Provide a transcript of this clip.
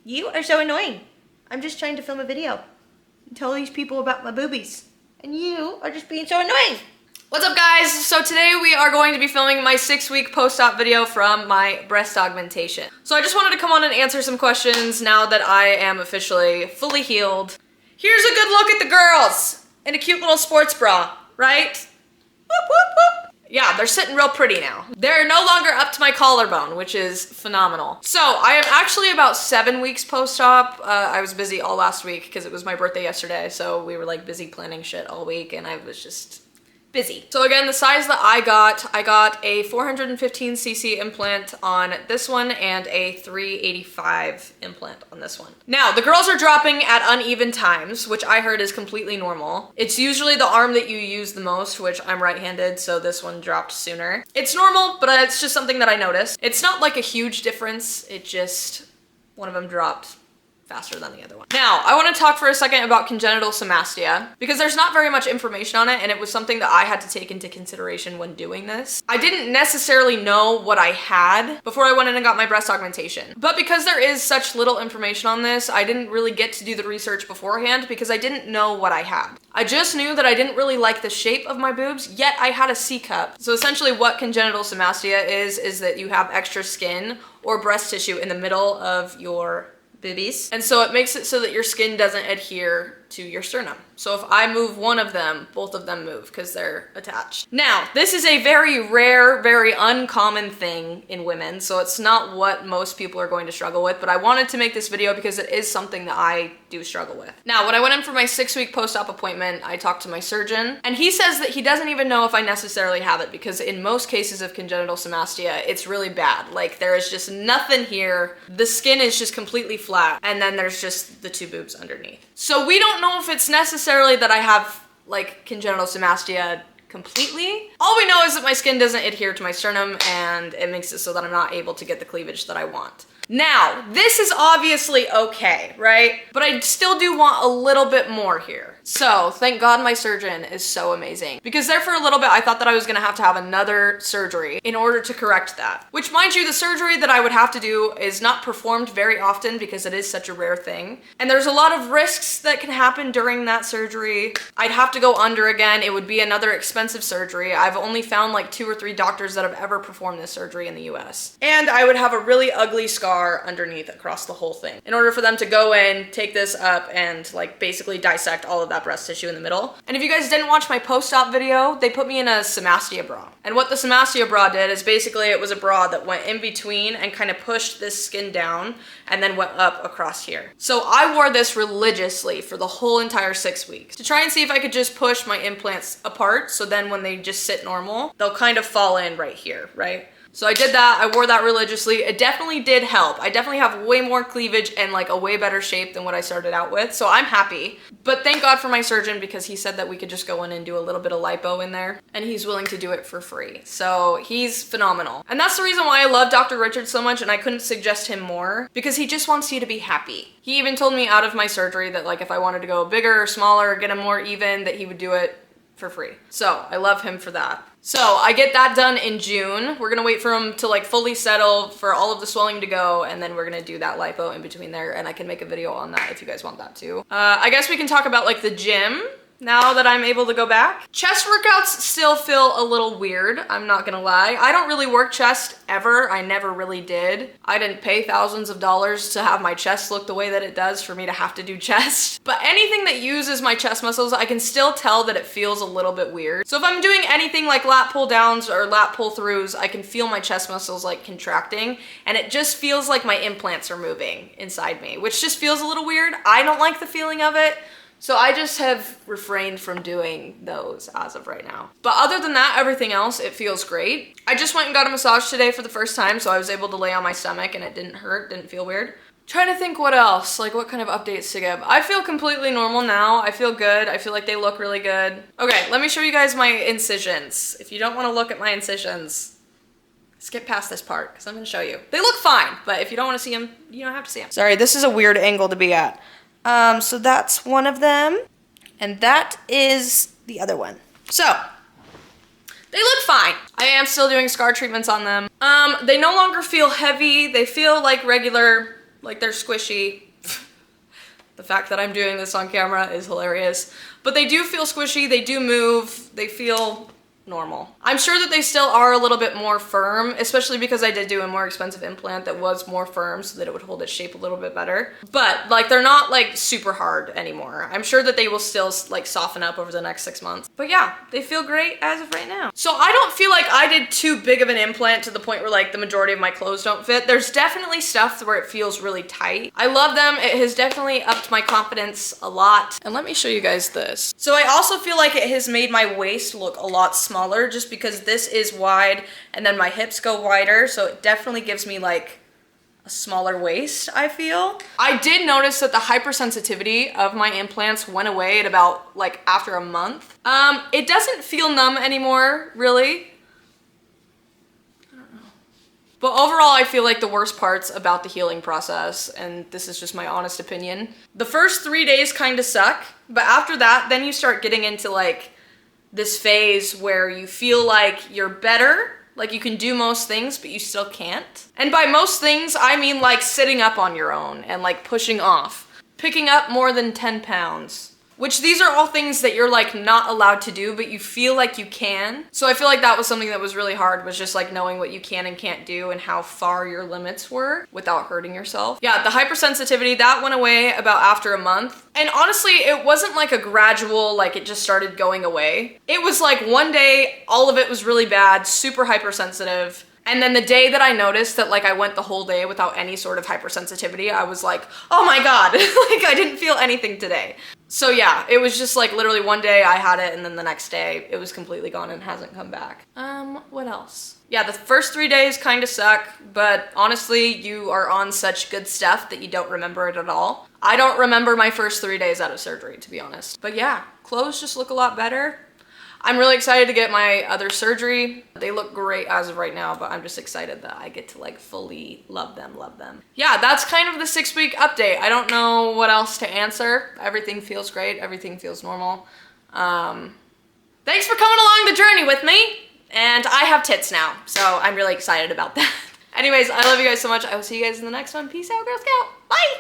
You are so annoying. I'm just trying to film a video and tell these people about my boobies. And you are just being so annoying. What's up, guys? So today we are going to be filming my 6-week post-op video from my breast augmentation. So I just wanted to come on and answer some questions now that I am officially fully healed. Here's a good look at the girls in a cute little sports bra, right? Whoop, whoop, whoop. Yeah, they're sitting real pretty now. They're no longer up to my collarbone, which is phenomenal. So I am actually about 7 weeks post-op. I was busy all last week because it was my birthday yesterday, so we were like busy planning shit all week and I was just busy. So again, the size that I got a 415cc implant on this one and a 385 implant on this one. Now, the girls are dropping at uneven times, which I heard is completely normal. It's usually the arm that you use the most, which I'm right-handed, so this one dropped sooner. It's normal, but it's just something that I noticed. It's not like a huge difference, it just, one of them dropped faster than the other one. Now, I want to talk for a second about congenital symmastia because there's not very much information on it and it was something that I had to take into consideration when doing this. I didn't necessarily know what I had before I went in and got my breast augmentation. But because there is such little information on this, I didn't really get to do the research beforehand because I didn't know what I had. I just knew that I didn't really like the shape of my boobs, yet I had a C-cup. So essentially what congenital symmastia is that you have extra skin or breast tissue in the middle of your boobies. And so it makes it so that your skin doesn't adhere to your sternum. So if I move one of them, both of them move because they're attached. Now, this is a very rare, very uncommon thing in women, so it's not what most people are going to struggle with, but I wanted to make this video because it is something that I do struggle with. Now, when I went in for my 6-week post-op appointment, I talked to my surgeon, and he says that he doesn't even know if I necessarily have it because in most cases of congenital symmastia, it's really bad. Like, there is just nothing here. The skin is just completely flat, and then there's just the two boobs underneath. So we don't know if it's necessarily that I have like congenital symmastia completely. All we know is that my skin doesn't adhere to my sternum and it makes it so that I'm not able to get the cleavage that I want. Now, this is obviously okay, right? But I still do want a little bit more here. So, thank God my surgeon is so amazing. Because there for a little bit, I thought that I was gonna have to have another surgery in order to correct that. Which, mind you, the surgery that I would have to do is not performed very often because it is such a rare thing. And there's a lot of risks that can happen during that surgery. I'd have to go under again. It would be another expensive surgery. I've only found like 2 or 3 doctors that have ever performed this surgery in the US. And I would have a really ugly scar underneath across the whole thing in order for them to go in, take this up, and like basically dissect all of that breast tissue in the middle. And if you guys didn't watch my post-op video, they put me in a symmastia bra. And what the symmastia bra did is basically it was a bra that went in between and kind of pushed this skin down and then went up across here. So I wore this religiously for the whole entire 6 weeks to try and see if I could just push my implants apart so then when they just sit normal, they'll kind of fall in right here, right? So I did that, I wore that religiously. It definitely did help. I definitely have way more cleavage and like a way better shape than what I started out with, so I'm happy. But thank God for my surgeon because he said that we could just go in and do a little bit of lipo in there and he's willing to do it for free. So he's phenomenal. And that's the reason why I love Dr. Richard so much and I couldn't suggest him more because he just wants you to be happy. He even told me out of my surgery that like if I wanted to go bigger or smaller, get him more even, that he would do it for free. So I love him for that. So I get that done in June. We're gonna wait for him to like fully settle for all of the swelling to go and then we're gonna do that lipo in between there and I can make a video on that if you guys want that too. I guess we can talk about like the gym now that I'm able to go back. Chest workouts still feel a little weird, I'm not gonna lie. I don't really work chest ever, I never really did. I didn't pay thousands of dollars to have my chest look the way that it does for me to have to do chest. But anything that uses my chest muscles, I can still tell that it feels a little bit weird. So if I'm doing anything like lat pull downs or lat pull throughs, I can feel my chest muscles like contracting and it just feels like my implants are moving inside me, which just feels a little weird. I don't like the feeling of it. So I just have refrained from doing those as of right now. But other than that, everything else, it feels great. I just went and got a massage today for the first time, so I was able to lay on my stomach and it didn't hurt, didn't feel weird. Trying to think what else, like what kind of updates to give. I feel completely normal now. I feel good. I feel like they look really good. Okay, let me show you guys my incisions. If you don't want to look at my incisions, skip past this part because I'm going to show you. They look fine, but if you don't want to see them, you don't have to see them. Sorry, this is a weird angle to be at. So that's one of them, and that is the other one. So, they look fine. I am still doing scar treatments on them. They no longer feel heavy. They feel like regular Like, they're squishy. The fact that I'm doing this on camera is hilarious. But they do feel squishy, they do move, they feel normal. I'm sure that they still are a little bit more firm, especially because I did do a more expensive implant that was more firm so that it would hold its shape a little bit better. But like, they're not like super hard anymore. I'm sure that they will still like soften up over the next 6 months. But yeah, they feel great as of right now. So I don't feel like I did too big of an implant to the point where like the majority of my clothes don't fit. There's definitely stuff where it feels really tight. I love them. It has definitely upped my confidence a lot. And let me show you guys this. So I also feel like it has made my waist look a lot smaller just because this is wide and then my hips go wider, so it definitely gives me like a smaller waist, I feel. I did notice that the hypersensitivity of my implants went away at about like after a month. It doesn't feel numb anymore, really. I don't know. But overall, I feel like the worst parts about the healing process, and this is just my honest opinion, the first 3 days kind of suck, but after that, then you start getting into like this phase where you feel like you're better, like you can do most things, but you still can't. And by most things, I mean like sitting up on your own and like pushing off, picking up more than 10 pounds. Which these are all things that you're like not allowed to do, but you feel like you can. So I feel like that was something that was really hard, was just like knowing what you can and can't do and how far your limits were without hurting yourself. Yeah, the hypersensitivity, that went away about after a month. And honestly, it wasn't like a gradual, like it just started going away. It was like one day, all of it was really bad, super hypersensitive. And then the day that I noticed that like I went the whole day without any sort of hypersensitivity, I was like, oh my God, like I didn't feel anything today. So yeah, it was just like literally one day I had it and then the next day it was completely gone and hasn't come back. What else? Yeah, the first 3 days kind of suck, but honestly, you are on such good stuff that you don't remember it at all. I don't remember my first 3 days out of surgery, to be honest. But yeah, clothes just look a lot better. I'm really excited to get my other surgery. They look great as of right now, but I'm just excited that I get to like fully love them, love them. Yeah, that's kind of the 6-week update. I don't know what else to answer. Everything feels great. Everything feels normal. Thanks for coming along the journey with me. And I have tits now, so I'm really excited about that. Anyways, I love you guys so much. I will see you guys in the next one. Peace out, Girl Scout. Bye.